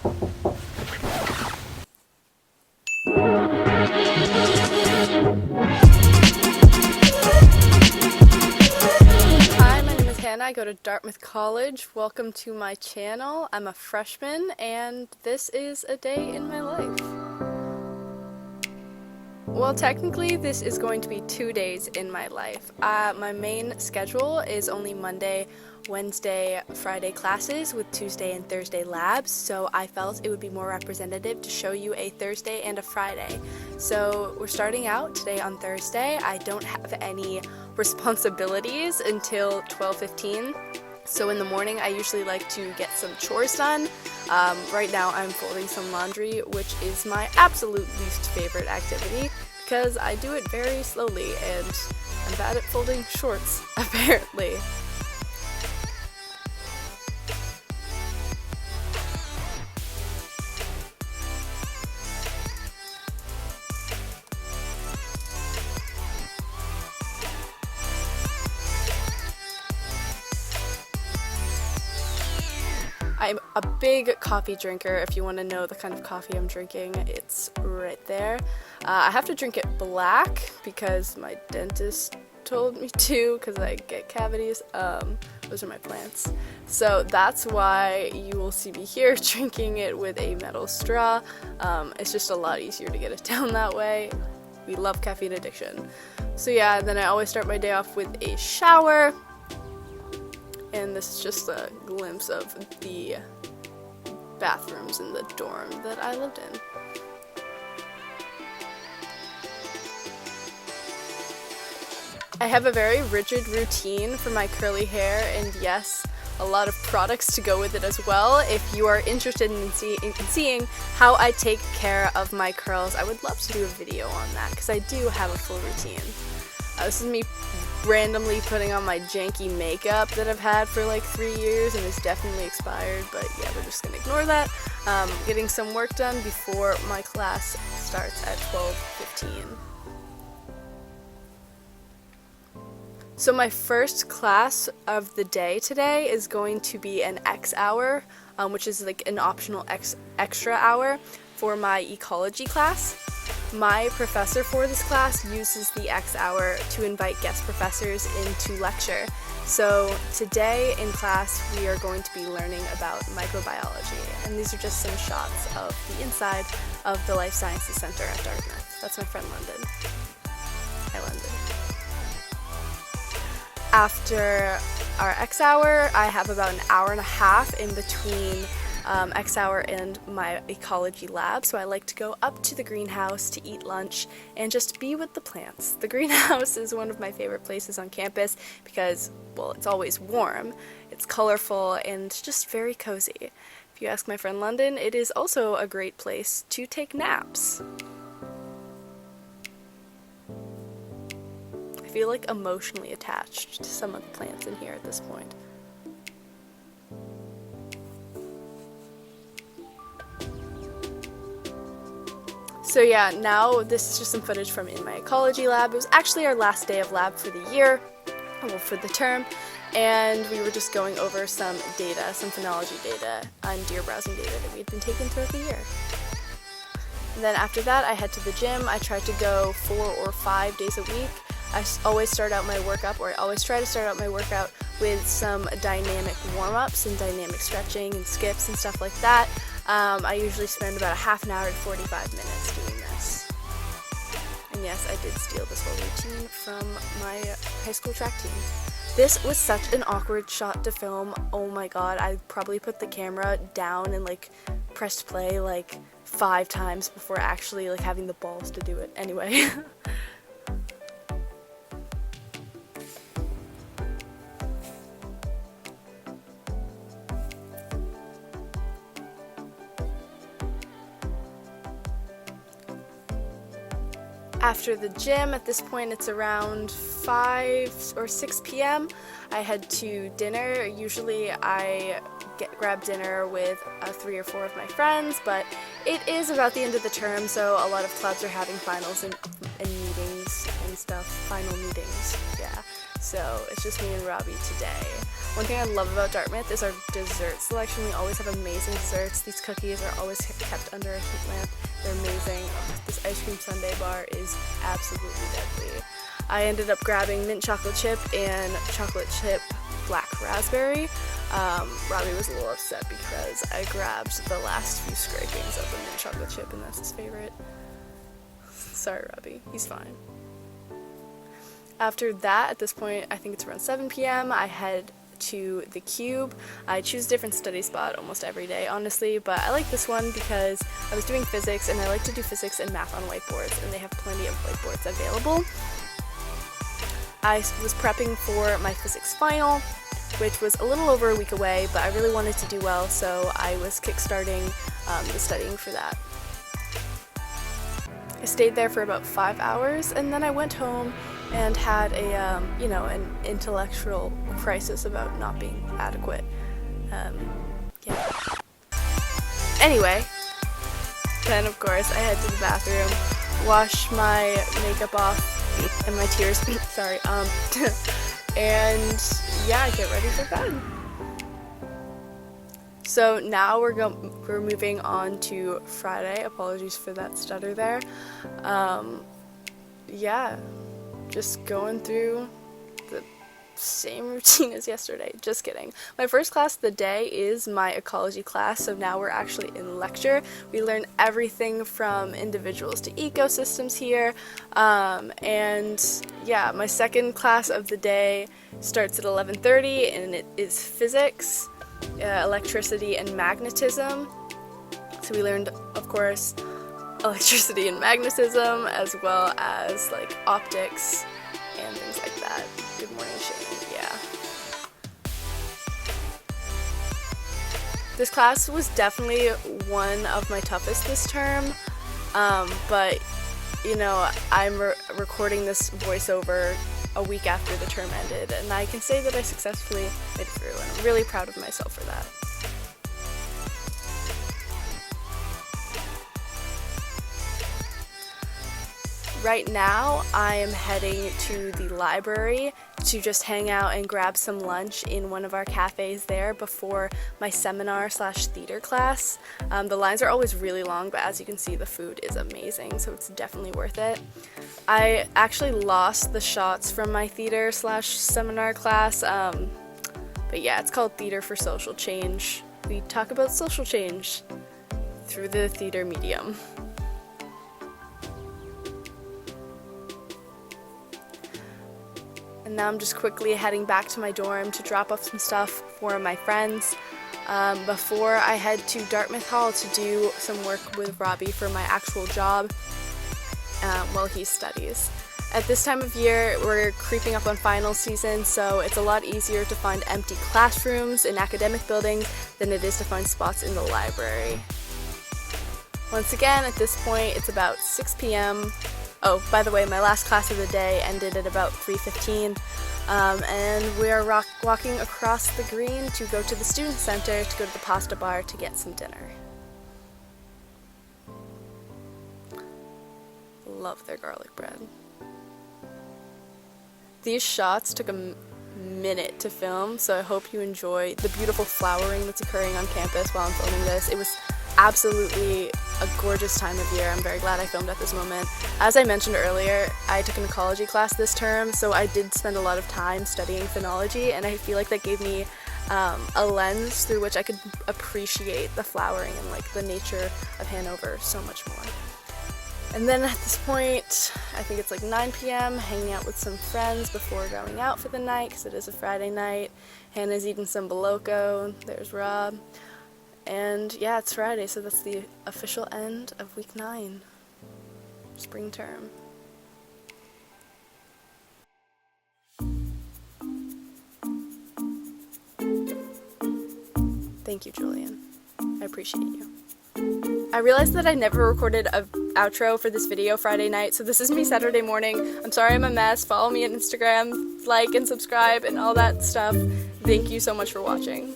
Hi, my name is Hannah. I go to Dartmouth College. Welcome to my channel. I'm a freshman, and this is a day in my life. Well, technically, this is going to be 2 days in my life. My main schedule is only Monday, Wednesday, Friday classes with Tuesday and Thursday labs, so I felt it would be more representative to show you a Thursday and a Friday. So we're starting out today on Thursday. I don't have any responsibilities until 12:15. So in the morning, I usually like to get some chores done. Right now, I'm folding some laundry, which is my absolute least favorite activity because I do it very slowly and I'm bad at folding shorts, apparently. I'm a big coffee drinker. If you want to know the kind of coffee I'm drinking, it's right there. I have to drink it black because my dentist told me to because I get cavities. Those are my plants. So that's why you will see me here drinking it with a metal straw. It's just a lot easier to get it down that way. We love caffeine addiction. So yeah, then I always start my day off with a shower. And this is just a glimpse of the bathrooms in the dorm that I lived in. I have a very rigid routine for my curly hair, and yes, a lot of products to go with it as well. If you are interested in seeing how I take care of my curls, I would love to do a video on that because I do have a full routine. This is me randomly putting on my janky makeup that I've had for like 3 years and is definitely expired, but yeah, we're just gonna ignore that. Getting some work done before my class starts at 12:15. So my first class of the day today is going to be an X hour, which is like an optional extra hour for my ecology class. My professor for this class uses the X hour to invite guest professors in to lecture. So today in class we are going to be learning about microbiology, and these are just some shots of the inside of the Life Sciences Center at Dartmouth. That's my friend London. Hi London. After our X hour, I have about an hour and a half in between X hour and my ecology lab, so I like to go up to the greenhouse to eat lunch and just be with the plants. The greenhouse is one of my favorite places on campus because, well, it's always warm, it's colorful, and just very cozy. If you ask my friend London, it is also a great place to take naps. I feel like emotionally attached to some of the plants in here at this point. So yeah, now this is just some footage from in my ecology lab. It was actually our last day of lab for the year, well, for the term, and we were just going over some data, some phenology data and deer browsing data that we had been taking throughout the year. And then after that, I head to the gym. I try to go 4 or 5 days a week. I always try to start out my workout with some dynamic warm-ups and dynamic stretching and skips and stuff like that. I usually spend about a half an hour to 45 minutes doing this. And yes, I did steal this whole routine from my high school track team. This was such an awkward shot to film. Oh my god, I probably put the camera down and like pressed play like 5 times before actually like having the balls to do it. Anyway. After the gym, at this point it's around 5 or 6 p.m. I head to dinner. Usually I grab dinner with 3 or 4 of my friends, but it is about the end of the term, so a lot of clubs are having finals and meetings and stuff. Final meetings, yeah. So it's just me and Robbie today. One thing I love about Dartmouth is our dessert selection. We always have amazing desserts. These cookies are always kept under a heat lamp. They're amazing. This ice cream sundae bar is absolutely deadly. I ended up grabbing mint chocolate chip and chocolate chip black raspberry. Robbie was a little upset because I grabbed the last few scrapings of the mint chocolate chip, and that's his favorite. Sorry, Robbie. He's fine. After that, at this point, I think it's around 7 p.m., I head to the Cube. I choose a different study spot almost every day, honestly, but I like this one because I was doing physics, and I like to do physics and math on whiteboards, and they have plenty of whiteboards available. I was prepping for my physics final, which was a little over a week away, but I really wanted to do well, so I was kickstarting the studying for that. I stayed there for about 5 hours, and then I went home and had an intellectual crisis about not being adequate. Yeah. Anyway, then of course I head to the bathroom, wash my makeup off and my tears, sorry, and yeah, get ready for bed. So now we're moving on to Friday. Apologies for that stutter there. Yeah, just going through the same routine as yesterday. Just kidding. My first class of the day is my ecology class, so now we're actually in lecture. We learn everything from individuals to ecosystems here, and yeah, my second class of the day starts at 11:30, and it is physics, electricity, and magnetism. So we learned, of course, electricity and magnetism, as well as like optics and things like that. Good morning, Shane. Yeah. This class was definitely one of my toughest this term, but you know, I'm recording this voiceover a week after the term ended, and I can say that I successfully made it through, and I'm really proud of myself for that. Right now, I am heading to the library to just hang out and grab some lunch in one of our cafes there before my seminar/theater class. The lines are always really long, but as you can see, the food is amazing, so it's definitely worth it. I actually lost the shots from my theater/seminar class, but yeah, it's called Theater for Social Change. We talk about social change through the theater medium. And now I'm just quickly heading back to my dorm to drop off some stuff for my friends before I head to Dartmouth Hall to do some work with Robbie for my actual job while he studies. At this time of year, we're creeping up on final season, so it's a lot easier to find empty classrooms in academic buildings than it is to find spots in the library. Once again, at this point, it's about 6 p.m. Oh, by the way, my last class of the day ended at about 3:15, and we are walking across the green to go to the student center to go to the pasta bar to get some dinner. Love their garlic bread. These shots took a minute to film, so I hope you enjoy the beautiful flowering that's occurring on campus while I'm filming this. It was absolutely a gorgeous time of year. I'm very glad I filmed at this moment. As I mentioned earlier, I took an ecology class this term, so I did spend a lot of time studying phenology, and I feel like that gave me a lens through which I could appreciate the flowering and like the nature of Hanover so much more. And then at this point, I think it's like 9 p.m., hanging out with some friends before going out for the night, because it is a Friday night. Hannah's eating some Boloco. There's Rob. And yeah, it's Friday, so that's the official end of week 9, spring term. Thank you, Julian. I appreciate you. I realized that I never recorded an outro for this video Friday night, so this is me Saturday morning. I'm sorry I'm a mess. Follow me on Instagram, like and subscribe and all that stuff. Thank you so much for watching.